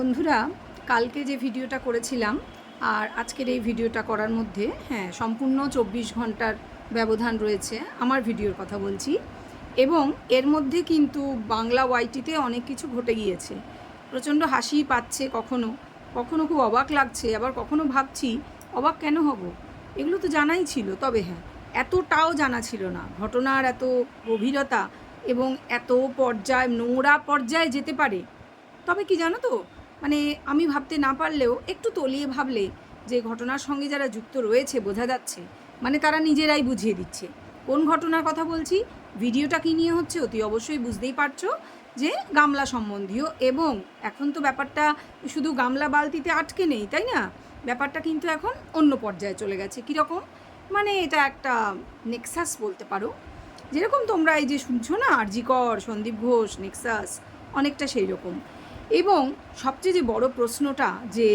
বন্ধুরা, কালকে যে ভিডিওটা করেছিলাম আর আজকের এই ভিডিওটা করার মধ্যে সম্পূর্ণ 24 ঘন্টার ব্যবধান রয়েছে। আমার ভিডিওর কথা বলছি। এবং এর মধ্যে কিন্তু বাংলা ওয়াইটিতে অনেক কিছু ঘটে গিয়েছে। প্রচণ্ড হাসি পাচ্ছে, কখনো কখনো খুব অবাক লাগছে, আবার কখনো ভাবছি অবাক কেন হব, এগুলো তো জানাই ছিল। তবে এতটাও জানা ছিল না ঘটনার এত গভীরতা এবং এত পর্যায়, নোংরা পর্যায়ে যেতে পারে। তবে কি জানো তো, মানে আমি ভাবতে না পারলেও একটু তলিয়ে ভাবলে যে ঘটনার সঙ্গে যারা যুক্ত রয়েছে বোঝা যাচ্ছে, মানে তারা নিজেরাই বুঝিয়ে দিচ্ছে কোন ঘটনার কথা বলছি। ভিডিওটা কী নিয়ে হচ্ছে অতি অবশ্যই বুঝতেই পারছো, যে গামলা সম্বন্ধীয়। এবং এখন তো ব্যাপারটা শুধু গামলা বালতিতে আটকে নেই, তাই না? ব্যাপারটা কিন্তু এখন অন্য পর্যায়ে চলে গেছে। কীরকম? মানে এটা একটা নেক্সাস বলতে পারো। যেরকম তোমরা এই যে শুনছো না, আরজি কর, সন্দীপ ঘোষ, নেক্সাস, অনেকটা সেই রকম। এবং সবচেয়ে যে বড় প্রশ্নটা, যে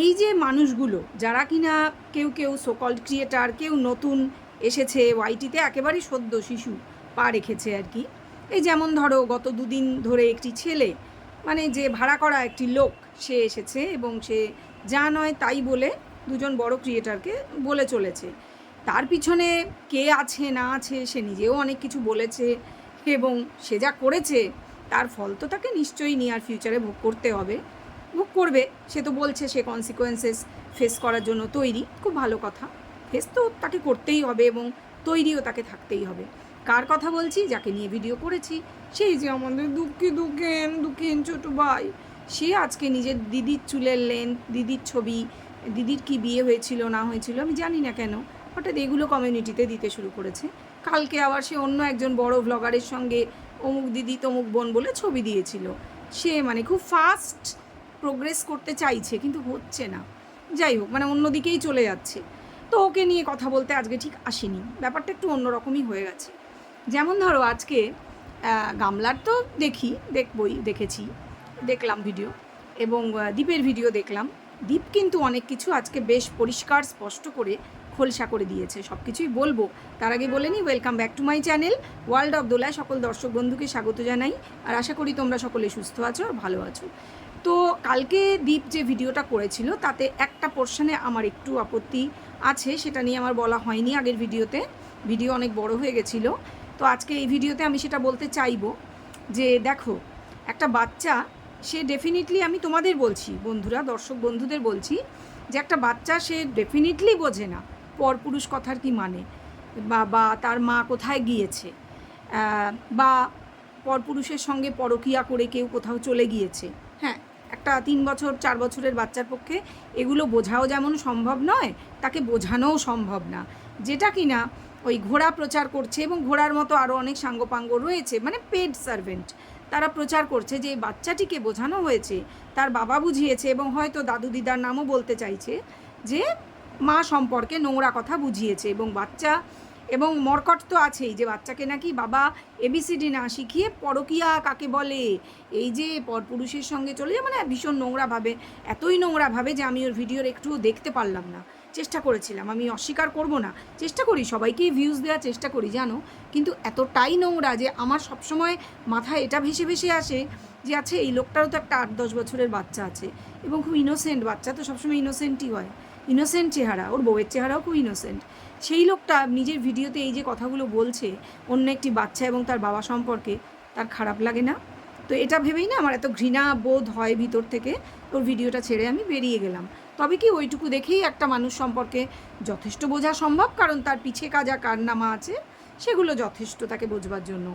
এই যে মানুষগুলো যারা কিনা কেউ কেউ সোকল্ড ক্রিয়েটার, কেউ নতুন এসেছে ওয়াইটিতে, একেবারেই সদ্য শিশু পা রেখেছে আর কি। এই যেমন ধরো গত দুদিন ধরে একটি ছেলে, মানে যে ভাড়া করা একটি লোক, সে এসেছে এবং সে যা নয় তাই বলে দুজন বড় ক্রিয়েটারকে বলে চলেছে। তার পিছনে কে আছে না আছে সে নিজেও অনেক কিছু বলেছে, এবং সে যা করেছে তার ফল তো তাকে নিশ্চয়ই নিয়ার ফিউচারে ভোগ করতে হবে, ভোগ করবে। সে তো বলছে সে কনসিকোয়েন্সেস ফেস করার জন্য তৈরি। খুব ভালো কথা, ফেস তো তাকে করতেই হবে এবং তৈরিও তাকে থাকতেই হবে। কার কথা বলছি? যাকে নিয়ে ভিডিও করেছি, সেই যে আমাদের দুঃখেন ছোটো ভাই। সে আজকে নিজের দিদির চুলের লেন্থ, দিদির ছবি, দিদির কি বিয়ে হয়েছিল না হয়েছিল আমি জানি না কেন, হঠাৎ এগুলো কমিউনিটিতে দিতে শুরু করেছে। কালকে আবার সে অন্য একজন বড় ভ্লগারের সঙ্গে অমুক দিদি তমুক বোন বলে ছবি দিয়েছিল। সে মানে খুব ফাস্ট প্রোগ্রেস করতে চাইছে, কিন্তু হচ্ছে না। যাই হোক, মানে অন্যদিকেই চলে যাচ্ছে। তো ওকে নিয়ে কথা বলতে আজকে ঠিক আসিনি, ব্যাপারটা একটু অন্যরকমই হয়ে গেছে। যেমন ধরো আজকে গামলার তো দেখেছি, দেখলাম ভিডিও, এবং দীপের ভিডিও দেখলাম। দীপ কিন্তু অনেক কিছু আজকে বেশ পরিষ্কার স্পষ্ট করে খোলসা করে দিয়েছে। সব কিছুই বলবো, তার আগে বলে নিই, welcome back to my channel world of Dolay. সকল দর্শক বন্ধুকে স্বাগত জানাই, আর আশা করি তোমরা সকলে সুস্থ আছো আর ভালো আছো। তো কালকে দীপ যে ভিডিওটা করেছিল তাতে একটা পোর্শনে আমার একটু আপত্তি আছে, সেটা নিয়ে আমার বলা হয়নি আগের ভিডিওতে, ভিডিও অনেক বড় হয়ে গেছিলো। তো আজকে এই ভিডিওতে আমি সেটা বলতে চাইবো, যে দেখো, একটা বাচ্চা, সে ডেফিনেটলি, আমি তোমাদের বলছি বন্ধুরা, দর্শক বন্ধুদের বলছি, যে একটা বাচ্চা সে ডেফিনেটলি বোঝে না পরপুরুষ কথার কি মানে, বা তার মা কোথায় গিয়েছে, বা পরপুরুষের সঙ্গে পরকীয়া করে কেউ কোথাও চলে গিয়েছে। একটা 3 বছর 4 বছরের বাচ্চার পক্ষে এগুলো বোঝাও যেমন সম্ভব নয়, তাকে বোঝানোও সম্ভব না। যেটা কিনা ওই ঘোড়া প্রচার করছে, এবং ঘোড়ার মতো আরও অনেক সাঙ্গপাঙ্গ রয়েছে, মানে পেড সার্ভেন্ট, তারা প্রচার করছে যে এই বাচ্চাটিকে বোঝানো হয়েছে, তার বাবা বুঝিয়েছে, এবং হয়তো দাদু দিদার নামও বলতে চাইছে, যে মা সম্পর্কে নোংরা কথা বুঝিয়েছে। এবং বাচ্চা, এবং মর্কট তো আছেই, যে বাচ্চাকে নাকি বাবা এবিসিডি না শিখিয়ে পরকীয়া কাকে বলে, এই যে পরপুরুষের সঙ্গে চলে যায়, মানে ভীষণ নোংরাভাবে, এতই নোংরাভাবে যে আমি ওর ভিডিওর একটুও দেখতে পারলাম না। চেষ্টা করেছিলাম, আমি অস্বীকার করব না, চেষ্টা করি, সবাইকেই ভিউজ দেওয়ার চেষ্টা করি জানো, কিন্তু এতটাই নোংরা যে আমার সবসময় মাথায় এটা ভেসে ভেসে আসে, যে আছে এই লোকটারও তো একটা 8-10 বছরের বাচ্চা আছে, এবং খুব ইনোসেন্ট বাচ্চা, তো সবসময় ইনোসেন্টই হয়, ইনোসেন্ট চেহারা, ওর বউয়ের চেহারাও খুব ইনোসেন্ট। সেই লোকটা নিজের ভিডিওতে এই যে কথাগুলো বলছে অন্য একটি বাচ্চা এবং তার বাবা সম্পর্কে, তার খারাপ লাগে না? তো এটা ভেবেই না আমার এত ঘৃণা বোধ হয় ভিতর থেকে, ওর ভিডিওটা ছেড়ে আমি বেরিয়ে গেলাম। তবে কি ওইটুকু দেখেই একটা মানুষ সম্পর্কে যথেষ্ট বোঝা সম্ভব, কারণ তার পিছে কাজা কারনামা আছে, সেগুলো যথেষ্ট তাকে বোঝবার জন্য।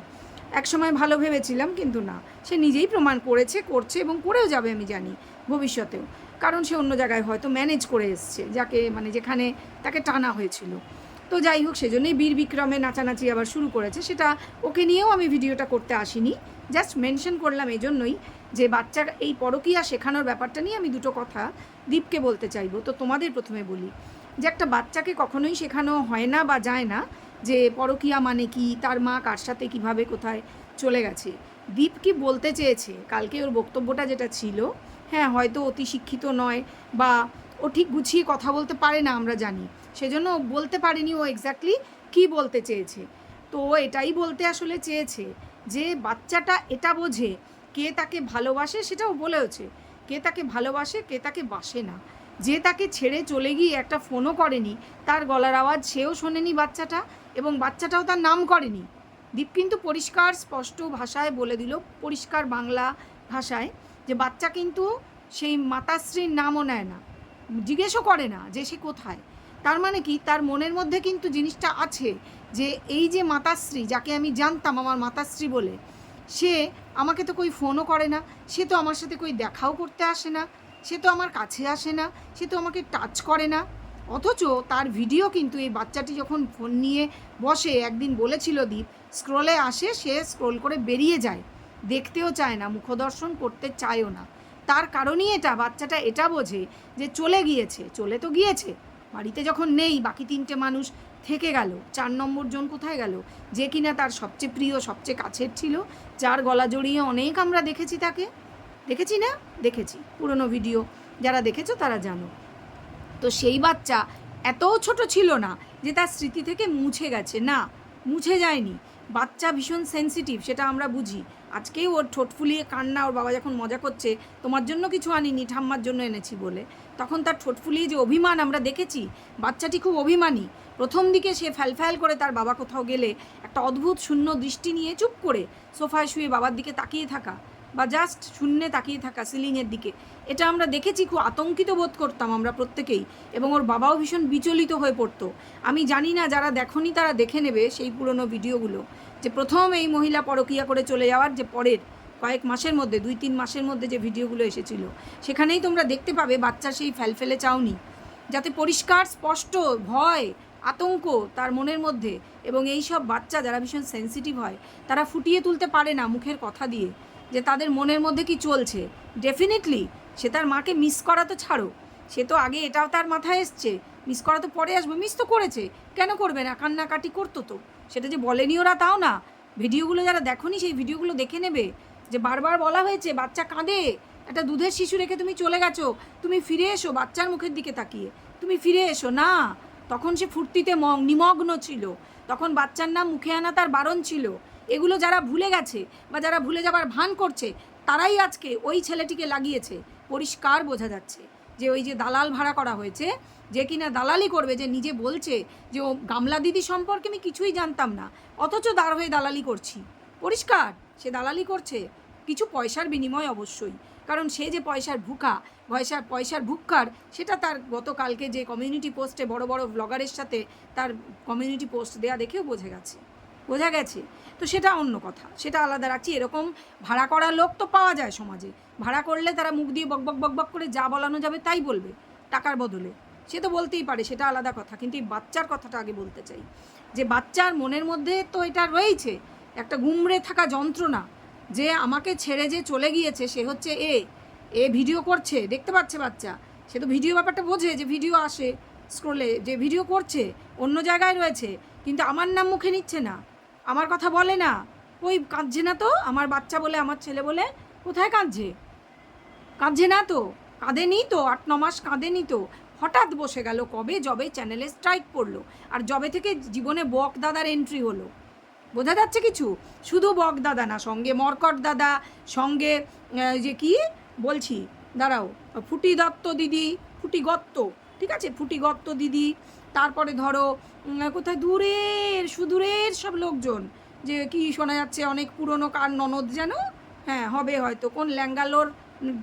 একসময় ভালো ভেবেছিলাম, কিন্তু না, সে নিজেই প্রমাণ করেছে, করছে, এবং করেও যাবে আমি জানি ভবিষ্যতেও, কারণ সে অন্য জায়গায় হয়তো ম্যানেজ করে এসছে, যাকে মানে যেখানে তাকে টানা হয়েছিল। তো যাই হোক, সেজন্যই বীর বিক্রমে নাচানাচি আবার শুরু করেছে। সেটা ওকে নিয়েও আমি ভিডিওটা করতে আসিনি, জাস্ট মেনশন করলাম এই জন্যই, যে বাচ্চার এই পরকীয়া শেখানোর ব্যাপারটা নিয়ে আমি দুটো কথা দীপকে বলতে চাইবো। তো তোমাদের প্রথমে বলি, যে একটা বাচ্চাকে কখনোই শেখানো হয় না বা যায় না যে পরকীয়া মানে কি, তার মা কার সাথে কীভাবে কোথায় চলে গেছে। দীপ কি বলতে চেয়েছে কালকে, ওর বক্তব্যটা যেটা ছিল, হয়তো অতি শিক্ষিত নয়, বা ও ঠিক গুছিয়ে কথা বলতে পারে না, আমরা জানি, সেজন্য ও বলতে পারেনি ও এক্স্যাক্টলি কী বলতে চেয়েছে। তো ও এটাই বলতে আসলে চেয়েছে, যে বাচ্চাটা এটা বোঝে কে তাকে ভালোবাসে, সেটাও বলেওছে, কে তাকে ভালোবাসে, কে তাকে বাসে না। যে তাকে ছেড়ে চলে গিয়ে একটা ফোনও করেনি, তার গলার আওয়াজ সেও শোনেনি বাচ্চাটা, এবং বাচ্চাটাও তার নাম করেনি। দীপ কিন্তু পরিষ্কার স্পষ্ট ভাষায় বলে দিল, পরিষ্কার বাংলা ভাষায়, যে বাচ্চা কিন্তু সেই মাতাশ্রীর নামও নেয় না, জিজ্ঞেসও করে না যে সে কোথায়। তার মানে কি, তার মনের মধ্যে কিন্তু জিনিসটা আছে যে এই যে মাতাশ্রী, যাকে আমি জানতাম আমার মাতাশ্রী বলে, সে আমাকে তো কই ফোনও করে না, সে তো আমার সাথে কই দেখাও করতে আসে না, সে তো আমার কাছে আসে না, সে তো আমাকে টাচ করে না। অথচ তার ভিডিও কিন্তু এই বাচ্চাটি যখন ফোন নিয়ে বসে, একদিন বলেছিল দীপ, স্ক্রলে আসে, সে স্ক্রোল করে বেরিয়ে যায়, দেখতেও চায় না, মুখদর্শন করতে চায়ও না। তার কারণেই এটা, বাচ্চাটা এটা বোঝে যে চলে গিয়েছে, চলে তো গিয়েছে, বাড়িতে যখন নেই, বাকি 3টে মানুষ থেকে গেল, 4 নম্বর জন কোথায় গেল, যে কিনা তার সবচেয়ে প্রিয়, সবচেয়ে কাছের ছিল, যার গলা জড়িয়ে অনেক আমরা দেখেছি তাকে, দেখেছি না, দেখেছি, পুরনো ভিডিও যারা দেখেছো তারা জানো। তো সেই বাচ্চা এতও ছোট ছিল না যে তার স্মৃতি থেকে মুছে গেছে, না, মুছে যায়নি। বাচ্চা ভীষণ সেন্সিটিভ, সেটা আমরা বুঝি। আজকেই ওর ঠোঁট ফুলিয়ে কান্না, ওর বাবা যখন মজা করছে, তোমার জন্য কিছু আনিনি, ঠাম্মার জন্য এনেছি বলে, তখন তার ঠোঁট ফুলিয়ে যে অভিমান আমরা দেখেছি, বাচ্চাটি খুব অভিমানী। প্রথম দিকে সে ফ্যাল করে তার বাবা কোথাও গেলে একটা অদ্ভুত শূন্য দৃষ্টি নিয়ে চুপ করে সোফায় শুয়ে বাবার দিকে তাকিয়ে থাকা, বা জাস্ট শূন্যে তাকিয়ে থাকা সিলিংয়ের দিকে, এটা আমরা দেখেছি। খুব আতঙ্কিত বোধ করতাম আমরা প্রত্যেকেই, এবং ওর বাবাও ভীষণ বিচলিত হয়ে পড়তো। আমি জানি না, যারা দেখোনি তারা দেখে নেবে সেই পুরনো ভিডিওগুলো, যে প্রথম এই মহিলা পরকীয়া করে চলে যাওয়ার যে পরের কয়েক মাসের মধ্যে, 2-3 মাসের মধ্যে যে ভিডিওগুলো এসেছিল, সেখানেই তোমরা দেখতে পাবে বাচ্চার সেই ফেলে চাউনি, যাতে পরিষ্কার স্পষ্ট ভয়, আতঙ্ক তার মনের মধ্যে। এবং এই সব বাচ্চা যারা ভীষণ সেন্সিটিভ হয়, তারা ফুটিয়ে তুলতে পারে না মুখের কথা দিয়ে যে তাদের মনের মধ্যে কি চলছে। ডেফিনেটলি সে তার মাকে মিস করা তো ছাড়ো, সে তো আগে এটাও তার মাথায় এসছে, মিস করা তো পরে আসবে, মিস তো করেছে, কেন করবে না, কান্নাকাটি করতো তো, সেটা যে বলেনি ওরা তাও না। ভিডিওগুলো যারা দেখোনি সেই ভিডিওগুলো দেখে নেবে, যে বারবার বলা হয়েছে বাচ্চা কাঁদে, একটা দুধের শিশু রেখে তুমি চলে গেছো, তুমি ফিরে এসো, বাচ্চার মুখের দিকে তাকিয়ে তুমি ফিরে এসো না। তখন সে ফুর্তিতে নিমগ্ন ছিল, তখন বাচ্চার নাম মুখে আনা তার বারণ ছিল। এগুলো যারা ভুলে গেছে বা যারা ভুলে যাবার ভান করছে, তারাই আজকে ওই ছেলেটিকে লাগিয়েছে। পরিষ্কার বোঝা যাচ্ছে যে ওই যে দালাল ভাড়া করা হয়েছে, যে কিনা দালালি করবে, যে নিজে বলছে যে ও গামলা দিদি সম্পর্কে আমি কিছুই জানতাম না, অথচ দাঁড় হয়ে দালালি করছি, পরিষ্কার সে দালালি করছে, কিছু পয়সার বিনিময় অবশ্যই, কারণ সে যে পয়সার ভুক্কার, সেটা তার গতকালকে যে কমিউনিটি পোস্টে বড় বড় ব্লগারের সাথে তার কমিউনিটি পোস্ট দেয়া দেখেও বোঝা গেছে। তো সেটা অন্য কথা, সেটা আলাদা রাখছি। এরকম ভাড়া করা লোক তো পাওয়া যায় সমাজে, ভাড়া করলে তারা মুখ দিয়ে বক করে যা বলানো যাবে তাই বলবে টাকার বদলে, সে তো বলতেই পারে, সেটা আলাদা কথা। কিন্তু এই বাচ্চার কথাটা আগে বলতে চাই, যে বাচ্চার মনের মধ্যে তো এটা রয়েছে একটা গুমড়ে থাকা যন্ত্রণা, যে আমাকে ছেড়ে যে চলে গিয়েছে, সে হচ্ছে এ ভিডিও করছে, দেখতে পাচ্ছে বাচ্চা, সে তো ভিডিও ব্যাপারটা বোঝে, যে ভিডিও আসে স্ক্রোলে, যে ভিডিও করছে অন্য জায়গায় রয়েছে, কিন্তু আমার নাম মুখে নিচ্ছে না, আমার কথা বলে না, ওই কাঁদছে না তো, আমার বাচ্চা বলে, আমার ছেলে বলে, কোথায় কাঁদছে না তো, কাঁদেনি তো, 8-9 মাস কাঁদেনি তো, হঠাৎ বসে গেল কবে, যবে চ্যানেলে স্ট্রাইক পড়লো, আর যবে থেকে জীবনে বক দাদার এন্ট্রি হলো। বোঝা যাচ্ছে কিছু, শুধু বক দাদা না, সঙ্গে মরকট দাদা, সঙ্গে যে কি বলছি দাঁড়াও, ফুটি গত্ত, ঠিক আছে, ফুটি গত্ত দিদি, তারপরে ধরো কোথায় সুদূরের সব লোকজন, যে কি শোনা যাচ্ছে অনেক পুরনো কার ননদ যেন, হ্যাঁ হবে হয়তো, কোন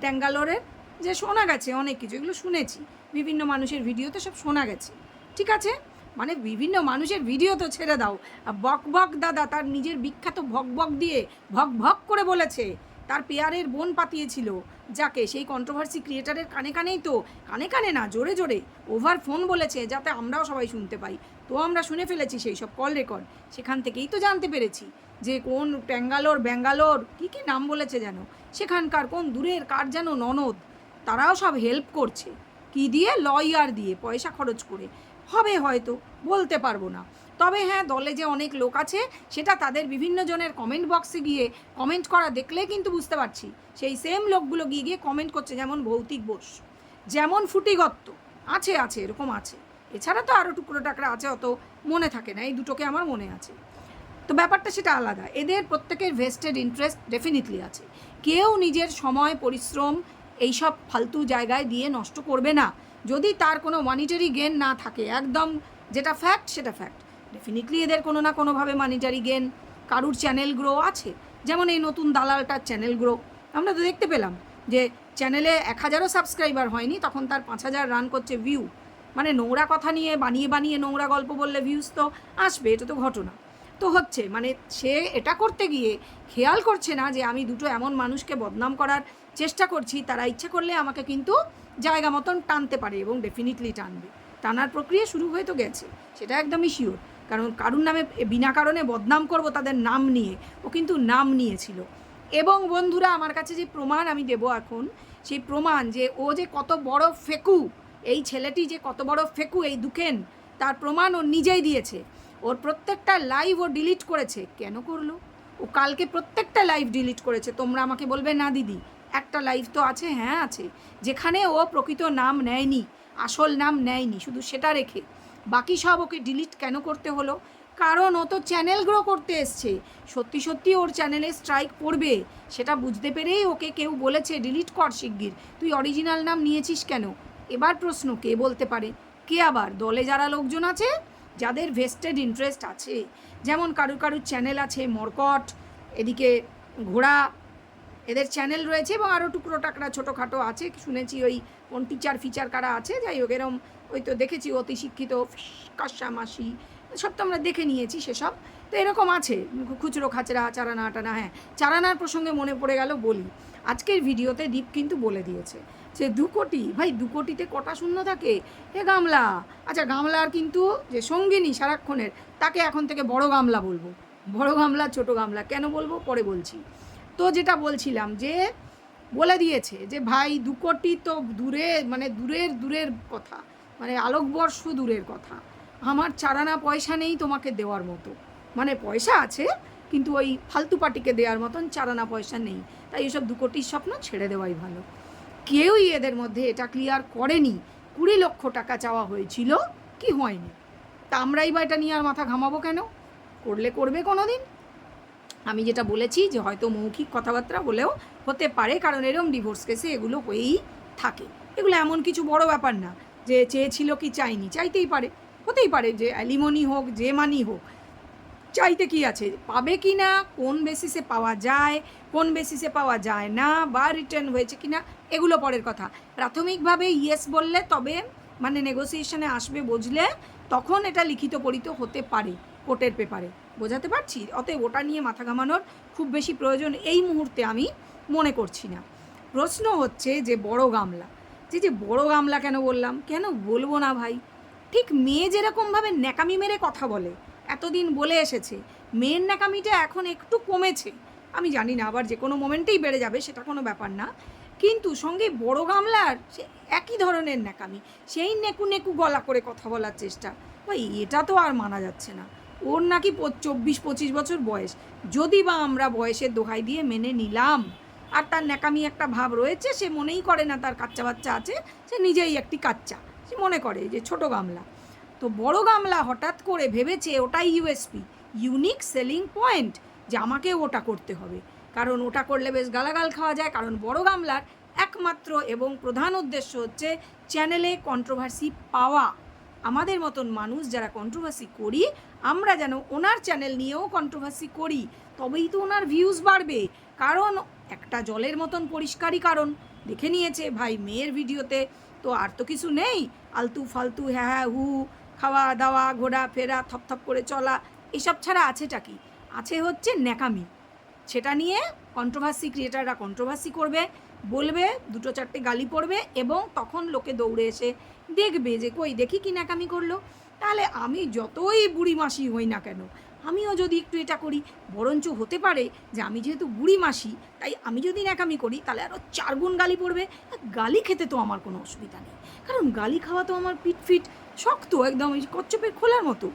ট্যাঙ্গালোরের, যে শোনা গেছে অনেক কিছু, এগুলো শুনেছি বিভিন্ন মানুষের ভিডিওতে, সব শোনা গেছে, ঠিক আছে। মানে বিভিন্ন মানুষের ভিডিও তো ছেড়ে দাও, বক দাদা তার নিজের বিখ্যাত ভক দিয়ে ভক করে বলেছে, তার পেয়ারের বোন পাতিয়েছিল যাকে, সেই কন্ট্রোভার্সি ক্রিয়েটারের কানেই তো, কানে না, জোরে ওভার ফোন বলেছে, যাতে আমরাও সবাই শুনতে পাই। তো আমরা শুনে ফেলেছি সেই সব কল রেকর্ড, সেখান থেকেই তো জানতে পেরেছি যে কোন ব্যাঙ্গালোর কি নাম বলেছে যেন, সেখানকার কোন দূরের কার যেন ননদ, তারাও সব হেল্প করছে, কি দিয়ে, লয়ার দিয়ে, পয়সা খরচ করে হবে হয়তো, বলতে পারবো না। তবে হ্যাঁ, দলে যে অনেক লোক আছে, সেটা তাদের বিভিন্ন জনের কমেন্ট বক্সে গিয়ে কমেন্ট করা দেখলে কিন্তু বুঝতে পারছি, সেই সেম লোকগুলো গিয়ে কমেন্ট করছে, যেমন ভৌতিক বোস, যেমন ফুটিগত্ত, আছে এরকম আছে, এছাড়া তো আরও টুকরো টাকরা আছে, অত মনে থাকে না, এই দুটোকে আমার মনে আছে। তো ব্যাপারটা সেটা আলাদা, এদের প্রত্যেকের ভেস্টেড ইন্টারেস্ট ডেফিনেটলি আছে, কেউ নিজের সময় পরিশ্রম এইসব ফালতু জায়গায় দিয়ে নষ্ট করবে না, যদি তার কোনো মনিটারি গেন না থাকে। একদম যেটা ফ্যাক্ট সেটা ফ্যাক্ট। ডেফিনেটলি এদের কোনো না কোনোভাবে মনিটারি গেন, কারুর চ্যানেল গ্রো আছে। যেমন এই নতুন দালালটার চ্যানেল গ্রো আমরা তো দেখতে পেলাম যে চ্যানেলে 1000ও সাবস্ক্রাইবার হয়নি, তখন তার 5000 রান করছে ভিউ। মানে নোংরা কথা নিয়ে বানিয়ে বানিয়ে নোংরা গল্প বললে ভিউজ তো আসবে, এটা তো ঘটনা। তো হচ্ছে মানে সে এটা করতে গিয়ে খেয়াল করছে না যে আমি দুটো এমন মানুষকে বদনাম করার চেষ্টা করছি, তারা ইচ্ছে করলে আমাকে কিন্তু জায়গা মতন টানতে পারে এবং ডেফিনেটলি টানবে। টানার প্রক্রিয়া শুরু হয়ে তো গেছে, সেটা একদমই শিওর। কারণ কারুর নামে বিনা কারণে বদনাম করব তাদের নাম নিয়ে, ও কিন্তু নাম নিয়েছিল। এবং বন্ধুরা, আমার কাছে যে প্রমাণ আমি দেবো এখন, সেই প্রমাণ যে ও যে কত বড় ফেকু, এই ছেলেটি যে কত বড় ফেকু, এই দুখেন, তার প্রমাণ ও নিজেই দিয়েছে। ওর প্রত্যেকটা লাইভ ও ডিলিট করেছে। কেন করলো? ও কালকে প্রত্যেকটা লাইভ ডিলিট করেছে। তোমরা আমাকে বলবে না দিদি, একটা লাইভ তো আছে। হ্যাঁ আছে, যেখানে ও প্রকৃত নাম নেয়নি, আসল নাম নেয়নি, শুধু সেটা রেখে বাকি সব ওকে ডিলিট কেন করতে হলো? কারণ ও তো চ্যানেল গ্রো করতে এসছে। সত্যি সত্যি ওর চ্যানেলে স্ট্রাইক পড়বে, সেটা বুঝতে পেরেই ওকে কেউ বলেছে ডিলিট কর শিগগির, তুই অরিজিনাল নাম নিয়েছিস কেন? এবার প্রশ্ন কে বলতে পারে? কে আবার? দলে যারা লোকজন আছে, যাদের ভেস্টেড ইন্টারেস্ট আছে, যেমন কারুর কারুর চ্যানেল আছে মরকট, এদিকে ঘোড়া, এদের চ্যানেল রয়েছে, এবং আরও টুকরো টাকরা ছোটোখাটো আছে শুনেছি। ওই কোন টিচার ফিচার কারা আছে, যাই হোক এরম ওই তো দেখেছি অতি শিক্ষিত কাশা মাসি, সব তো আমরা দেখে নিয়েছি সেসব। তো এরকম আছে খুচরো খাচরা চারানা টানা। হ্যাঁ, চারানার প্রসঙ্গে মনে পড়ে গেল, বলি আজকের ভিডিওতে দীপ কিন্তু বলে দিয়েছে যে 2 কোটি, ভাই 2 কোটিতে কটা শূন্য থাকে? এ গামলা। আচ্ছা, গামলার কিন্তু যে সঙ্গিনী সারাক্ষণের, তাকে এখন থেকে বড় গামলা বলবো। বড় গামলা ছোট গামলা কেন বলবো পরে বলছি। তো যেটা বলছিলাম যে বলে দিয়েছে যে ভাই 2 কোটি তো দূরে, মানে দূরের দূরের কথা, মানে আলোকবর্ষ দূরের কথা। আমার চারানা পয়সা নেই তোমাকে দেওয়ার মতো, মানে পয়সা আছে কিন্তু ওই ফালতু পার্টিকে দেওয়ার মতন চারানা পয়সা নেই। তাই এসব 2 কোটির স্বপ্ন ছেড়ে দেওয়াই ভালো। কেউই এদের মধ্যে এটা ক্লিয়ার করেনি 20 লক্ষ টাকা চাওয়া হয়েছিল কি হয়নি। তা আমরাই বা এটা নিয়ে আর মাথা ঘামাবো কেন? করলে করবে কোনো দিন। আমি যেটা বলেছি যে হয়তো মৌখিক কথাবার্তা হলেও হতে পারে, কারণ এরকম ডিভোর্স কেসে এগুলো হয়েই থাকে। এগুলো এমন কিছু বড় ব্যাপার না যে চেয়েছিল কি চাইনি, চাইতেই পারে, হতেই পারে যে অ্যালিমনি হোক যে মানি হোক, চাইতে কি আছে, পাবে কি না, কোন বেসিসে পাওয়া যায়, কোন বেসিসে পাওয়া যায় না, বা রিটার্ন হয়েছে কি না, এগুলো পরের কথা। প্রাথমিকভাবে ইয়েস বললে তবে মানে নেগোসিয়েশনে আসবে, বুঝলে তখন এটা লিখিত পরিত হতে পারে কোর্টের পেপারে। বোঝাতে পারছি? অতএব ওটা নিয়ে মাথা ঘামানোর খুব বেশি প্রয়োজন এই মুহূর্তে আমি মনে করছি না। প্রশ্ন হচ্ছে যে বড় গামলা, যে বড় গামলা কেন বললাম, কেন বলবো না ভাই? ঠিক মেয়ে যেরকমভাবে ন্যাকামি মেরে কথা বলে, এতদিন বলে এসেছে, মেয়ের ন্যাকামিটা এখন একটু কমেছে। আমি জানি না, আবার যে কোনো মোমেন্টেই বেড়ে যাবে, সেটা কোনো ব্যাপার না। কিন্তু সঙ্গে বড় গামলার সে একই ধরনের ন্যাকামি, সেই নেকু নেকু গলা করে কথা বলার চেষ্টা, ভাই এটা তো আর মানা যাচ্ছে না। ওর নাকি 24-25 বছর বয়স, যদি বা আমরা বয়সের দোহাই দিয়ে মেনে নিলাম, আর তার ন্যাকামি একটা ভাব রয়েছে, সে মনেই করে না তার কাচ্চা বাচ্চা আছে, সে নিজেই একটি কাচ্চা, সে মনে করে যে ছোট গামলা। তো বড় গামলা হঠাৎ করে ভেবেছে ওটাই ইউএসপি, ইউনিক সেলিং পয়েন্ট, যে আমাকে ওটা করতে হবে, কারণ ওটা করলে বেশ গালাগাল খাওয়া যায়। কারণ বড় গামলার একমাত্র এবং প্রধান উদ্দেশ্য হচ্ছে চ্যানেলে কন্ট্রোভার্সি পাওয়া। আমাদের মতন মানুষ যারা কন্ট্রোভার্সি করি, আমরা যেন ওনার চ্যানেল নিয়েও কন্ট্রোভার্সি করি, তবেই তো ওনার ভিউজ বাড়বে। কারণ একটা জলের মতন পরিষ্কারই কারণ, দেখে নিয়েছে ভাই মেয়ের ভিডিওতে তো আর তো কিছু নেই, আলতু ফালতু হ্যাঁ হ্যাঁ হু, খাওয়া দাওয়া ঘোরা ফেরা থপথপ করে চলা, এসব ছাড়া আছেটা কি? আছে হচ্ছে ন্যাকামি। সেটা নিয়ে কন্ট্রোভার্সি ক্রিয়েটাররা কন্ট্রোভার্সি করবে, বলবে, 2-4টে গালি পড়বে, এবং তখন লোকে দৌড়ে এসে দেখবে যে কই দেখি কি ন্যাকামি করলো। তাহলে আমি যতই বুড়ি মাসি হই না কেন, আমিও যদি একটু এটা করি, বরঞ্চ হতে পারে যে আমি যেহেতু বুড়ি মাসি, তাই আমি যদি ন্যাকামি করি তাহলে আরও 4 গুণ গালি পড়বে। গালি খেতে তো আমার কোনো অসুবিধা নেই, কারণ গালি খাওয়া তো আমার পিঠ ফিট শক্ত, একদম কচ্ছপের খোলার মতো।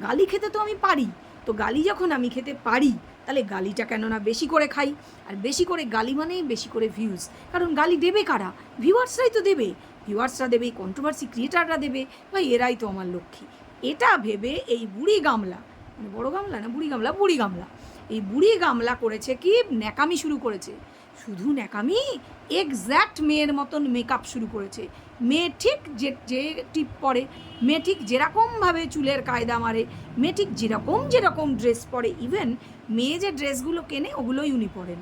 গালি খেতে তো আমি পারি। তো গালি যখন আমি খেতে পারি, তাহলে গালিটা কেন না বেশি করে খাই। আর বেশি করে গালি মানেই বেশি করে ভিউজ, কারণ গালি দেবে কারা? ভিউয়ার্সরাই তো দেবে, ভিউয়ার্সরা দেবে, কন্ট্রোভার্সি ক্রিয়েটাররা দেবে, ভাই এরাই তো আমার লক্ষ্মী। এটা ভেবে এই বুড়ি গামলা, মানে বড় গামলা না বুড়ি গামলা, বুড়ি গামলা, এই বুড়ি গামলা করেছে কি ন্যাকামি শুরু করেছে শুধু ন্যাকামি, এক্স্যাক্ট মেয়ের মতন মেকআপ শুরু করেছে। মেয়ে ঠিক যে টিপ পরে, মেয়ে ঠিক যেরকমভাবে চুলের কায়দা মারে, মেয়ে ঠিক যেরকম ড্রেস পরে, ইভেন মেয়ে যে ড্রেসগুলো কেনে ওগুলোই উনি পরেন,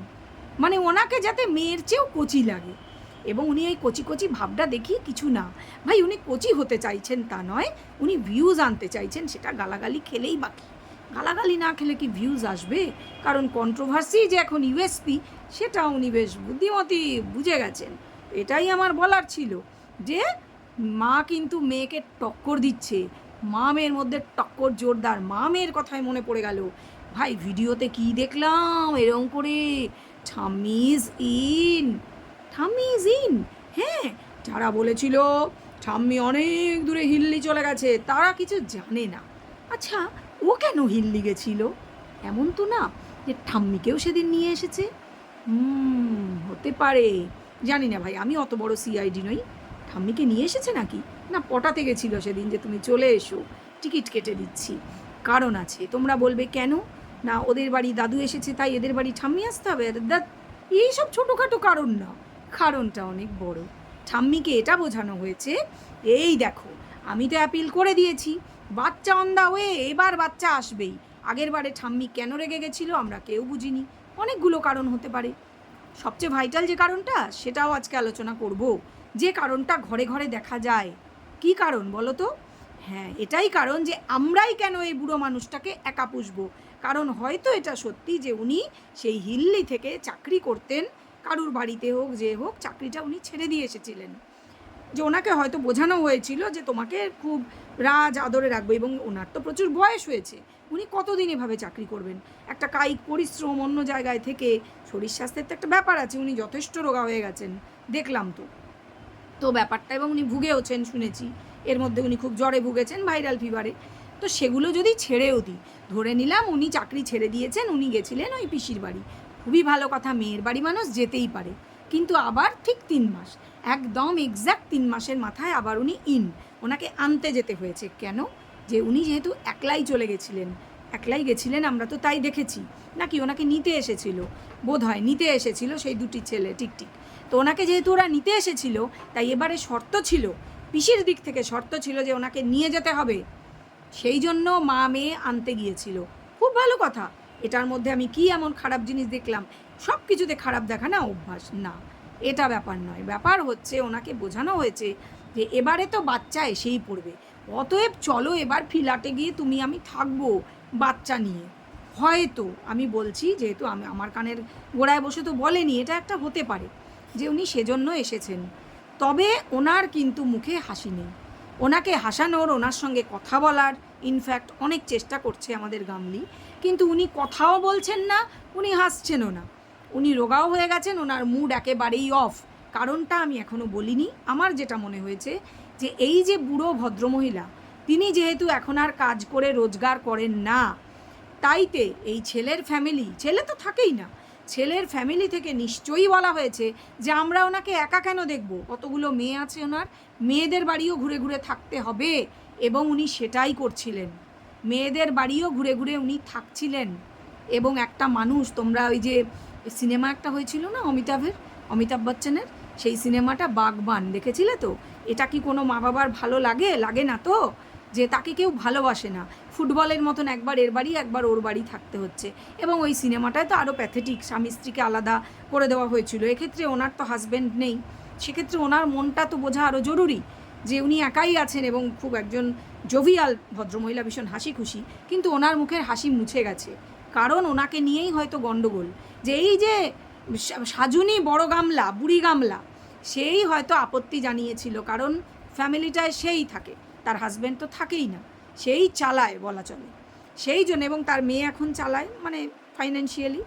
মানে ওনাকে যাতে মেয়ের চেয়েও কচি লাগে। এবং উনি ওই কচি কচি ভাবটা দেখি কিছু না ভাই, উনি কচি হতে চাইছেন তা নয়, উনি ভিউজ আনতে চাইছেন, সেটা গালাগালি খেলেই বাকি। গালাগালি না খেলে কি ভিউজ আসবে? কারণ কন্ট্রোভার্সি যে এখন ইউএসপি, সেটা উনি বেশ বুদ্ধিমতী বুঝে গেছেন। এটাই আমার বলার ছিল, যে মা কিন্তু মেয়েকে টক্কর দিচ্ছে, মা মেয়ের মধ্যে টক্কর জোরদার। মা মেয়ের কথায় মনে পড়ে গেল, ভাই ভিডিওতে কি দেখলাম এরকম করে, ঠাম্মি ইজ ইন, ঠাম্মি ইজ ইন। হ্যাঁ, যারা বলেছিল ঠাম্মি অনেক দূরে হিল্লি চলে গেছে, তারা কিছু জানে না। আচ্ছা, ও কেন হিল্লি গেছিল? এমন তো না যে ঠাম্মিকেও সেদিন নিয়ে এসেছে। হতে পারে, জানি না ভাই, আমি অত বড় সিআইডি নই। ঠাম্মিকে নিয়ে এসেছে নাকি? না, পটাতে গেছিল সেদিন যে তুমি চলে এসো, টিকিট কেটে দিচ্ছি। কারণ আছে, তোমরা বলবে কেন না ওদের বাড়ি দাদু এসেছে তাই এদের বাড়ি ঠাম্মি আসতে হবে। এইসব ছোটোখাটো কারণ না, কারণটা অনেক বড়। ঠাম্মিকে এটা বোঝানো হয়েছে, এই দেখো আমি তো অ্যাপিল করে দিয়েছি, বাচ্চা অন দা ওয়ে, এবার বাচ্চা আসবেই। আগের বারে ঠাম্মি কেন রেগে গেছিলো আমরা কেউ বুঝিনি, অনেকগুলো কারণ হতে পারে। সবচেয়ে ভাইটাল যে কারণটা, সেটাও আজকে আলোচনা করব, যে কারণটা ঘরে ঘরে দেখা যায়। কি কারণ বলো তো? হ্যাঁ, এটাই কারণ যে আমরাই কেন এই বুড়ো মানুষটাকে একা পুষবো। কারণ হয়তো এটা সত্যি যে উনি সেই হিল্লি থেকে চাকরি করতেন, কারুর বাড়িতে হোক যে হোক, চাকরিটা উনি ছেড়ে দিয়ে এসেছিলেন। যে ওনাকে হয়তো বোঝানো হয়েছিল যে তোমাকে খুব রাজ আদরে রাখবো, এবং ওনার তো প্রচুর বয়স হয়েছে, উনি কতদিন এভাবে চাকরি করবেন? একটা কায়িক পরিশ্রম অন্য জায়গায় থেকে, শরীর স্বাস্থ্যের তো একটা ব্যাপার আছে, উনি যথেষ্ট রোগা হয়ে গেছেন দেখলাম তো ব্যাপারটা, এবং উনি ভুগেওছেন শুনেছি, এর মধ্যে উনি খুব জ্বরে ভুগেছেন, ভাইরাল ফিভারে। তো সেগুলো যদি ছেড়েও দিই, ধরে নিলাম উনি চাকরি ছেড়ে দিয়েছেন, উনি গেছিলেন ওই পিসির বাড়ি, খুবই ভালো কথা, মেয়ের বাড়ি মানুষ যেতেই পারে। কিন্তু আবার ঠিক 3 মাস, একদম এক্স্যাক্ট 3 মাসের মাথায় আবার উনি ওনাকে আনতে যেতে হয়েছে। কেন? যে উনি যেহেতু একলাই চলে গেছিলেন, একলাই গেছিলেন আমরা তো তাই দেখেছি, নাকি ওনাকে নিতে এসেছিল, বোধ হয় নিতে এসেছিল সেই দুটি ছেলে, ঠিক। তো ওনাকে যেহেতু ওরা নিতে এসেছিল, তাই এবারে শর্ত ছিল, পিসির দিক থেকে শর্ত ছিল যে ওনাকে নিয়ে যেতে হবে, সেই জন্য মা মেয়ে আনতে গিয়েছিল। খুব ভালো কথা, এটার মধ্যে আমি কি এমন খারাপ জিনিস দেখলাম? সব কিছুতে খারাপ দেখা না অভ্যাস না, এটা ব্যাপার নয়। ব্যাপার হচ্ছে ওনাকে বোঝানো হয়েছে যে এবারে তো বাচ্চা এসেই পড়বে, অতএব চলো এবার ফ্ল্যাটে গিয়ে তুমি আমি থাকবো বাচ্চা নিয়ে। হয়তো আমি বলছি, যেহেতু আমি আমার কানের গোড়ায় বসে তো বলেনি, এটা একটা হতে পারে যে উনি সেজন্য এসেছেন। তবে ওনার কিন্তু মুখে হাসি নেই, ওনাকে হাসানোর, ওনার সঙ্গে কথা বলার ইনফ্যাক্ট অনেক চেষ্টা করছে আমাদের গামলি, কিন্তু উনি কথাও বলছেন না, উনি হাসছেনও না, উনি রোগাও হয়ে গেছেন, ওনার মুড একেবারেই অফ। কারণটা আমি এখনও বলিনি। আমার যেটা মনে হয়েছে যে এই যে বুড়ো ভদ্রমহিলা, তিনি যেহেতু এখন আর কাজ করে রোজগার করেন না, তাইতে এই ছেলের ফ্যামিলি, ছেলে তো থাকেই না, ছেলের ফ্যামিলি থেকে নিশ্চয়ই বলা হয়েছে যে আমরা ওনাকে একা কেন দেখব, কতগুলো মেয়ে আছে ওনার, মেয়েদের বাড়িও ঘুরে ঘুরে থাকতে হবে, এবং উনি সেটাই করছিলেন, মেয়েদের বাড়িও ঘুরে ঘুরে উনি থাকছিলেন। এবং একটা মানুষ, তোমরা ওই যে সিনেমা একটা হয়েছিল না অমিতাভ বচ্চনের, সেই সিনেমাটা বাগবান দেখেছিলে তো? এটা কি কোনো মা বাবার ভালো লাগে না তো, যে তাকে কেউ ভালোবাসে না, ফুটবলের মতন একবার এর বাড়ি একবার ওর বাড়ি থাকতে হচ্ছে। এবং ওই সিনেমাটায় তো আরও প্যাথেটিক, স্বামী স্ত্রীকে আলাদা করে দেওয়া হয়েছিল। এক্ষেত্রে ওনার তো হাজব্যান্ড নেই, সেক্ষেত্রে ওনার মনটা তো বোঝা আরও জরুরি, যে উনি একাই আছেন এবং খুব একজন জোভিয়াল ভদ্রমহিলা, ভীষণ হাসি খুশি, কিন্তু ওনার মুখের হাসি মুছে গেছে, কারণ ওনাকে নিয়েই হয়তো গণ্ডগোল। যে এই যে সাজুনি বড় গামলা, বুড়ি গামলা, সেই হয়তো আপত্তি জানিয়েছিল, কারণ ফ্যামিলিটায় সেই থাকে, তার হাজব্যান্ড তো থাকেই না, সেই চালায় বলা চলে, সেই জন্য। এবং তার মেয়ে এখন চালায়, মানে ফাইন্যান্সিয়ালি।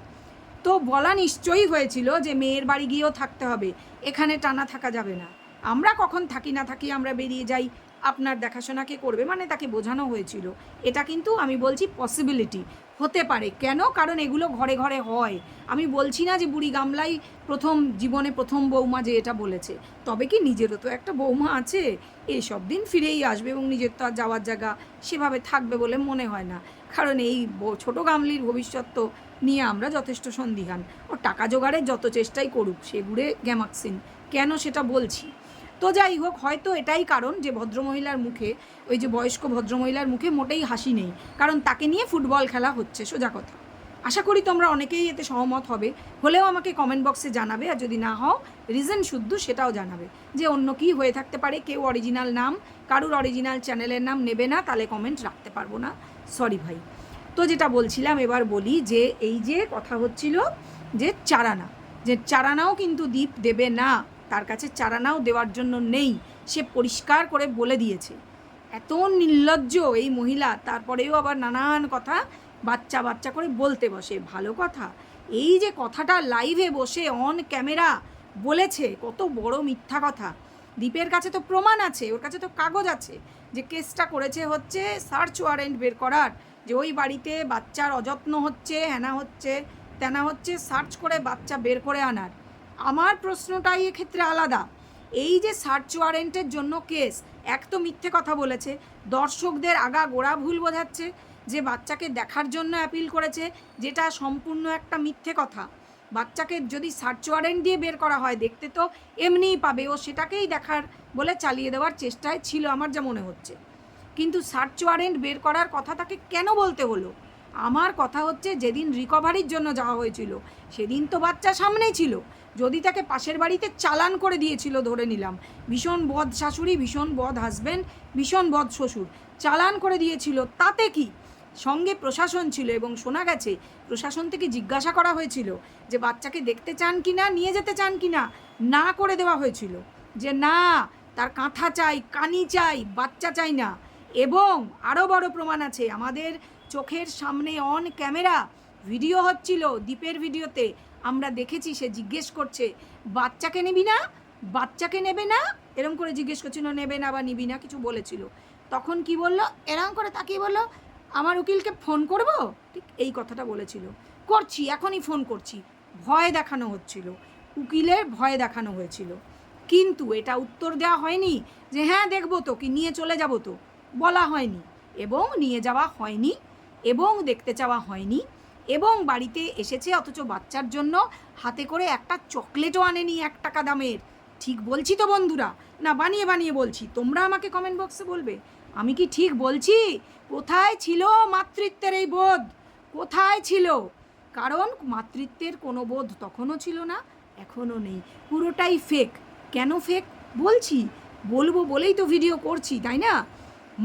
তো বলা নিশ্চয়ই হয়েছিল যে মেয়ের বাড়ি গিয়েও থাকতে হবে, এখানে টানা থাকা যাবে না, আমরা কখন থাকি না থাকি আমরা বেরিয়ে যাই, আপনার দেখাশোনা কে করবে, মানে তাকে বোঝানো হয়েছিল। এটা কিন্তু আমি বলছি পসিবিলিটি হতে পারে। কেন? কারণ এগুলো ঘরে ঘরে হয়। আমি বলছি না যে বুড়ি গামলাই জীবনে প্রথম বৌমা যে এটা বলেছে, তবে কি নিজেরও তো একটা বৌমা আছে, এইসব দিন ফিরেই আসবে, এবং নিজের তো আর যাওয়ার জায়গা সেভাবে থাকবে বলে মনে হয় না। কারণ এই ছোটো গামলির ভবিষ্যৎ তো নিয়ে আমরা যথেষ্ট সন্দিহান। ও টাকা জোগাড়ের যত চেষ্টাই করুক, সে ঘুরে গ্যামাক্সিন কেন সেটা বলছি। তো যাই হোক, হয়তো এটাই কারণ যে ভদ্রমহিলার মুখে, ওই যে বয়স্ক ভদ্রমহিলার মুখে মোটেই হাসি নেই, কারণ তাকে নিয়ে ফুটবল খেলা হচ্ছে, সোজা কথা। আশা করি তোমরা অনেকেই এতে সহমত হবে, হলেও আমাকে কমেন্ট বক্সে জানাবে, আর যদি না হও রিজন শুদ্ধ সেটাও জানাবে যে অন্য কী হয়ে থাকতে পারে। কেউ অরিজিনাল নাম, কারুর অরিজিনাল চ্যানেলের নাম নেবে না, তাহলে কমেন্ট রাখতে পারবো না, সরি ভাই। তো যেটা বলছিলাম, এবার বলি যে এই যে কথা হচ্ছিল যে চারানা, যে চারানাও কিন্তু দীপ দেবে না, তার কাছে চারানাও দেওয়ার জন্য নেই, সে পরিষ্কার করে বলে দিয়েছে। এত নির্লজ্জ এই মহিলা, তারপরেও আবার নানান কথা বাচ্চা বাচ্চা করে বলতে বসে। ভালো কথা, এই যে কথাটা লাইভে বসে অন ক্যামেরা বলেছে, কত বড় মিথ্যা কথা। দীপের কাছে তো প্রমাণ আছে, ওর কাছে তো কাগজ আছে যে কেসটা করেছে হচ্ছে সার্চ ওয়ারেন্ট বের করার, যে ওই বাড়িতে বাচ্চার অযত্ন হচ্ছে, হ্যানা হচ্ছে, তেনা হচ্ছে, সার্চ করে বাচ্চা বের করে আনার। আমার প্রশ্নটাই এক্ষেত্রে আলাদা। এই যে সার্চ ওয়ারেন্টের জন্য কেস, এক তো মিথ্যে কথা বলেছে, দর্শকদের আগা গোড়া ভুল বোঝাচ্ছে, যে বাচ্চাকে দেখার জন্য অ্যাপিল করেছে, যেটা সম্পূর্ণ একটা মিথ্যে কথা। বাচ্চাকে যদি সার্চ ওয়ারেন্ট দিয়ে বের করা হয়, দেখতে তো এমনিই পাবে, ও সেটাকেই দেখার বলে চালিয়ে দেওয়ার চেষ্টায় ছিল আমার যা মনে হচ্ছে। কিন্তু সার্চ ওয়ারেন্ট বের করার কথা তাকে কেন বলতে হলো? আমার কথা হচ্ছে, যেদিন রিকভারির জন্য যাওয়া হয়েছিল সেদিন তো বাচ্চা সামনেই ছিল। যদি তাকে পাশের বাড়িতে চালান করে দিয়েছিল, ধরে নিলাম ভীষণ বদ শাশুড়ি, ভীষণ বদ হাজব্যান্ড, ভীষণ বদ শ্বশুর, চালান করে দিয়েছিল, তাতে কি? সঙ্গে প্রশাসন ছিল, এবং শোনা গেছে প্রশাসন থেকে জিজ্ঞাসা করা হয়েছিল যে বাচ্চাকে দেখতে চান কি না, নিয়ে যেতে চান কি না, না করে দেওয়া হয়েছিল যে না, তার কাঁথা চাই, কানি চাই, বাচ্চা চাই না। এবং আরও বড় প্রমাণ আছে, আমাদের চোখের সামনে অন ক্যামেরা ভিডিও হচ্ছিল, দীপের ভিডিওতে আমরা দেখেছি, সে জিজ্ঞেস করছে বাচ্চাকে নিবি না, বাচ্চাকে নেবে না, এরম করে জিজ্ঞেস করছিল, নেবে না বা নিবি না কিছু বলেছিল। তখন কি বলল, এরম করে তাকিয়ে বলল আমার উকিলকে ফোন করব, ঠিক এই কথাটা বলেছিল। করছি, এখনই ফোন করছি, ভয় দেখানো হচ্ছিল, উকিলের ভয় দেখানো হয়েছিল। কিন্তু এটা উত্তর দেওয়া হয়নি যে হ্যাঁ দেখবো তো, কি নিয়ে চলে যাব তো, বলা হয়নি, এবং নিয়ে যাওয়া হয়নি, এবং দেখতে চাওয়া হয়নি, এবং বাড়িতে এসেছে, অথচ বাচ্চার জন্য হাতে করে একটা চকলেটও আনেনি 1 টাকা দামের। ঠিক বলছি তো বন্ধুরা, না বানিয়ে বানিয়ে বলছি? তোমরা আমাকে কমেন্ট বক্সে বলবে আমি কি ঠিক বলছি। কোথায় ছিল মাতৃত্বের এই বোধ, কোথায় ছিল? কারণ মাতৃত্বের কোনো বোধ তখনও ছিল না, এখনও নেই, পুরোটাই ফেক। কেন ফেক বলছি, বলবো বলেই তো ভিডিও করছি, তাই না?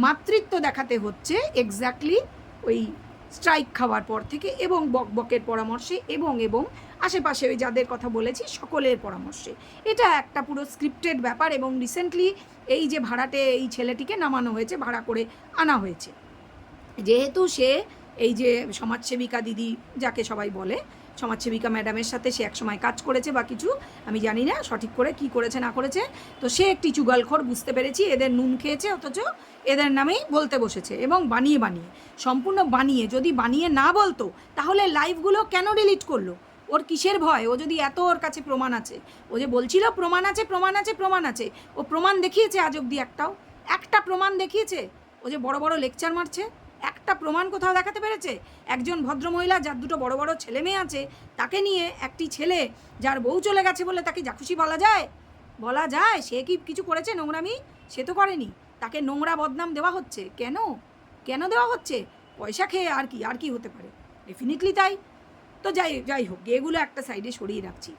মাতৃত্ব দেখাতে হচ্ছে এক্স্যাক্টলি ওই স্ট্রাইক খাওয়ার পর থেকে, এবং বকবকের পরামর্শে, এবং আশেপাশে ওই যাদের কথা বলেছি সকলের পরামর্শে। এটা একটা পুরো স্ক্রিপ্টেড ব্যাপার, এবং রিসেন্টলি এই যে ভাড়াটে এই ছেলেটিকে নামানো হয়েছে, ভাড়া করে আনা হয়েছে, যেহেতু সে এই যে সমাজসেবিকা দিদি যাকে সবাই বলে, সমাজসেবিকা ম্যাডামের সাথে সে একসময় কাজ করেছে বা কিছু, আমি জানি না সঠিক করে কি করেছে না করেছে। তো সে একটি চুগলখোর, বুঝতে পেরেছি, এদের নুন খেয়েছে, অথচ এদের নামেই বলতে বসেছে, এবং বানিয়ে বানিয়ে, সম্পূর্ণ বানিয়ে। যদি বানিয়ে না বলতো তাহলে লাইভগুলো কেন ডিলিট করলো? ওর কিসের ভয়? ও যদি এত ওর কাছে প্রমাণ আছে, ও যে বলছিল প্রমাণ আছে প্রমাণ আছে প্রমাণ আছে, ও প্রমাণ দেখিয়েছে আজ অবধি? একটা প্রমাণ দেখিয়েছে? ও যে বড় বড় লেকচার মারছে, একটা প্রমাণ কোথাও দেখাতে পেরেছে? একজন ভদ্রমহিলা যার 2টো বড় বড় ছেলে মেয়ে আছে, তাকে নিয়ে, একটি ছেলে যার বউ চলে গেছে বলে তাকে যা খুশি বলা যায়? বলা যায়? সে কি কিছু করেছে নোংরামি? সে তো করেনি। তাকে নোংরা বদনাম দেওয়া হচ্ছে কেন? কেন দেওয়া হচ্ছে? পয়সা খেয়ে, আর কি হতে পারে? ডেফিনেটলি তাই। তো যাই হোক, এগুলো একটা সাইডে সরিয়ে রাখছি।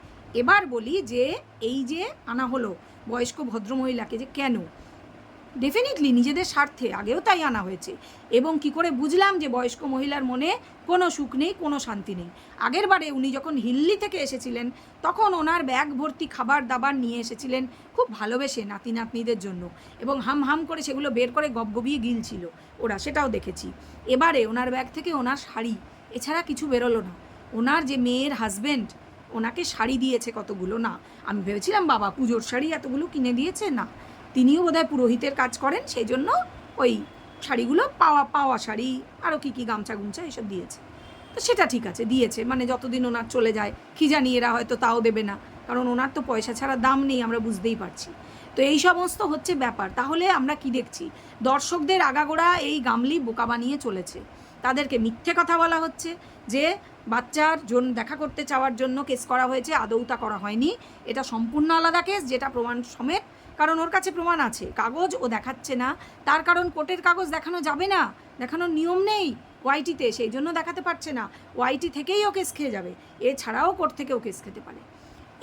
এবার বলি যে এই যে আনা হলো বয়স্ক ভদ্রমহিলাকে, যে কেন? ডেফিনেটলি নিজেদের স্বার্থে, আগেও তাই আনা হয়েছে। এবং কি করে বুঝলাম যে বয়স্ক মহিলার মনে কোনো সুখ নেই, কোনো শান্তি নেই? আগের বারে উনি যখন হিল্লি থেকে এসেছিলেন, তখন ওনার ব্যাগ ভর্তি খাবার দাবার নিয়ে এসেছিলেন, খুব ভালোবেসে নাতি নাতনিদের জন্য, এবং হাম করে সেগুলো বের করে গবগবিয়ে গিলছিল ওরা, সেটাও দেখেছি। এবারে ওনার ব্যাগ থেকে ওনার শাড়ি, এছাড়া কিছু বেরোলো না। ওনার যে মেয়ের হাজব্যান্ড, ওনাকে শাড়ি দিয়েছে কতগুলো, না আমি ভেবেছিলাম বাবা পুজোর শাড়ি এতগুলো কিনে দিয়েছে, না, তিনিও বোধহয় পুরোহিতের কাজ করেন, সেই জন্য ওই শাড়িগুলো পাওয়া শাড়ি, আরও কী গামছা গুমছা এসব দিয়েছে। তো সেটা ঠিক আছে, দিয়েছে, মানে যতদিন ওনার চলে যায়, কি জানি এরা হয়তো তাও দেবে না, কারণ ওনার তো পয়সা ছাড়া দাম নেই, আমরা বুঝতেই পারছি। তো এই সমস্ত হচ্ছে ব্যাপার। তাহলে আমরা কি দেখছি? দর্শকদের আগাগোড়া এই গামলি বোকা বানিয়ে চলেছে, তাদেরকে মিথ্যে কথা বলা হচ্ছে যে বাচ্চার দেখা করতে চাওয়ার জন্য কেস করা হয়েছে, আদৌ তা করা হয়নি। এটা সম্পূর্ণ আলাদা কেস, যেটা প্রমাণ সমেত, কারণ ওর কাছে প্রমাণ আছে। কাগজ ও দেখাচ্ছে না, তার কারণ কোর্টের কাগজ দেখানো যাবে না, দেখানোর নিয়ম নেই ওয়াইটিতে, সেই জন্য দেখাতে পারছে না। ওয়াইটি থেকেই ও কেস খেয়ে যাবে, এছাড়াও কোর্ট থেকেও কেস খেতে পারে।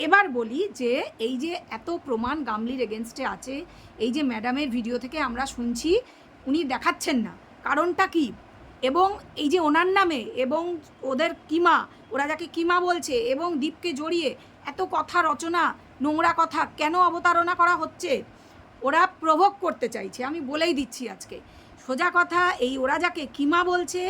এবার বলি যে এই যে এত প্রমাণ গামলির এগেনস্টে আছে, এই যে ম্যাডামের ভিডিও থেকে আমরা শুনছি উনি দেখাচ্ছেন না, কারণটা কি? এবং এই যে ওনার নামে এবং ওদের কিমা, ওরা যাকে কিমা বলছে, এবং দীপকে জড়িয়ে এত কথা রচনা, নোংরা কথা কেন অবতারণা করা হচ্ছে? ওরা প্রভোগ করতে চাইছে, আমি বলেই দিচ্ছি আজকে সোজা কথা। এই ওরা যাকে কিমা বলছে,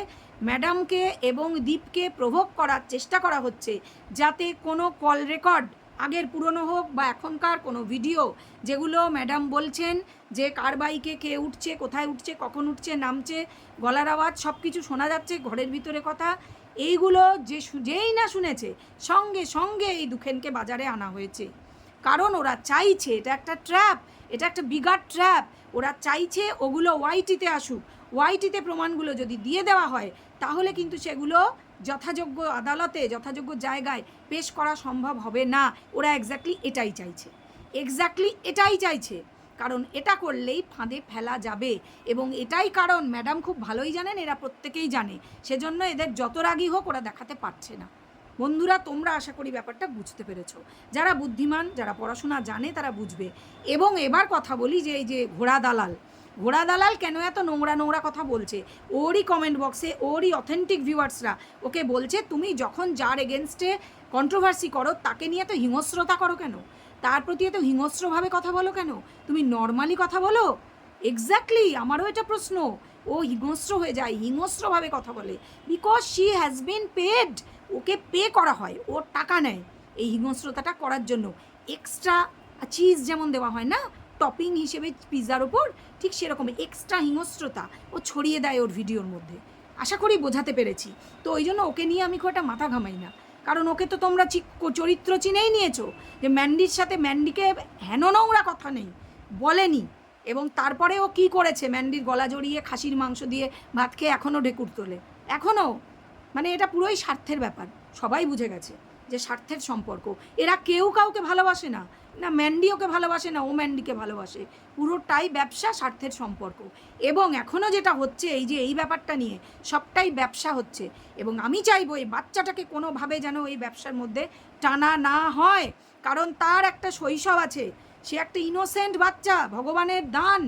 ম্যাডামকে এবং দীপকে প্রভোগ করার চেষ্টা করা হচ্ছে, যাতে কোনো কল রেকর্ড আগের পুরনো হোক বা এখনকার কোনো ভিডিও, যেগুলো ম্যাডাম বলছেন যে কার বাইকে কে উঠছে, কোথায় উঠছে, কখন উঠছে, নামছে, গলার আওয়াজ সব কিছু শোনা যাচ্ছে, ঘরের ভিতরে কথা, এইগুলো যেই না শুনেছে সঙ্গে সঙ্গে এই দুখেনকে বাজারে আনা হয়েছে। কারণ ওরা চাইছে, এটা একটা ট্র্যাপ, এটা একটা বিগার ট্র্যাপ। ওরা চাইছে ওগুলো ওয়াইটিতে আসুক, ওয়াইটিতে প্রমাণগুলো যদি দিয়ে দেওয়া হয় তাহলে কিন্তু সেগুলো যথাযোগ্য আদালতে, যথাযোগ্য জায়গায় পেশ করা সম্ভব হবে না। ওরা এক্স্যাক্টলি এটাই চাইছে, কারণ এটা করলেই ফাঁদে ফেলা যাবে। এবং এটাই কারণ, ম্যাডাম খুব ভালোই জানেন, এরা প্রত্যেকেই জানে, সেজন্য এদের যত রাগই হোক ওরা দেখাতে পারছে না। বন্ধুরা, তোমরা আশা করি ব্যাপারটা বুঝতে পেরেছো। যারা বুদ্ধিমান, যারা পড়াশোনা জানে তারা বুঝবে। এবং এবার কথা বলি যে এই যে ঘোড়া দালাল কেন এত নোংরা কথা বলছে? ওরই কমেন্ট বক্সে ওরই অথেন্টিক ভিউয়ার্সরা ওকে বলছে, তুমি যখন যার এগেনস্টে কন্ট্রোভার্সি করো তাকে নিয়ে এত হিংস্রতা করো কেন? তার প্রতি এত হিংস্রভাবে কথা বলো কেন? তুমি নর্মালি কথা বলো। এক্স্যাক্টলি আমারও এটা প্রশ্ন। ও হিংস্র হয়ে যায়, হিংস্রভাবে কথা বলে, because she has been paid. ওকে পে করা হয়, ওর টাকা নেয় এই হিংস্রতাটা করার জন্য। এক্সট্রা চিজ যেমন দেওয়া হয় না টপিং হিসেবে পিৎজার ওপর, ঠিক সেরকম এক্সট্রা হিংস্রতা ও ছড়িয়ে দেয় ওর ভিডিওর মধ্যে। আশা করি বোঝাতে পেরেছি। তো ওই জন্য ওকে নিয়ে আমি খুব একটা মাথা ঘামাই না, কারণ ওকে তো তোমরা চরিত্র চিনেই নিয়েছো যে ম্যান্ডির সাথে, ম্যান্ডিকে হেন নোংরা কথা নেই বলেনি। এবং তারপরে ও কী করেছে? ম্যান্ডির গলা জড়িয়ে খাসির মাংস দিয়ে ভাত খেয়ে এখনও ঢেকুর তোলে, এখনও। মানে এটা পুরোই স্বার্থের ব্যাপার, সবাই বুঝে গেছে যে স্বার্থের সম্পর্ক। এরা কেউ কাউকে ভালোবাসে না, না ম্যান্ডি ওকে ভালোবাসে না ও ম্যান্ডিকে ভালোবাসে, পুরোটাই ব্যবসা, স্বার্থের সম্পর্ক। এবং এখনও যেটা হচ্ছে এই যে এই ব্যাপারটা নিয়ে সবটাই ব্যবসা হচ্ছে। এবং আমি চাইবো এই বাচ্চাটাকে কোনোভাবে যেন এই ব্যবসার মধ্যে টানা না হয়, কারণ তার একটা শৈশব আছে, সে একটা ইনোসেন্ট বাচ্চা, ভগবানের দান,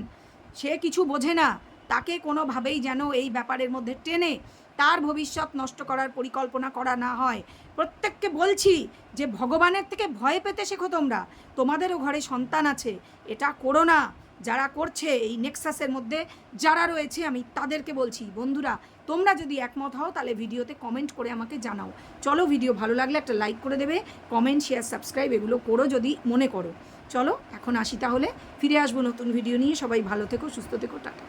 সে কিছু বোঝে না। তাকে কোনোভাবেই যেন এই ব্যাপারের মধ্যে টেনে তার ভবিষ্যৎ নষ্ট করার পরিকল্পনা করা না হয়। প্রত্যেককে বলছি যে ভগবানের থেকে ভয় পেতে শেখো তোমরা, তোমাদেরও ঘরে সন্তান আছে, এটা করো না। যারা করছে এই নেক্সাসের মধ্যে যারা রয়েছে, আমি তাদেরকে বলছি, বন্ধুরা তোমরা যদি একমত হও তাহলে ভিডিওতে কমেন্ট করে আমাকে জানাও। চলো, ভিডিও ভালো লাগলে একটা লাইক করে দেবে, কমেন্ট, শেয়ার, সাবস্ক্রাইব এগুলো করো যদি মনে করো। চলো এখন আসি, তাহলে ফিরে আসবো নতুন ভিডিও নিয়ে। সবাই ভালো থেকো, সুস্থ থেকো, টাটা।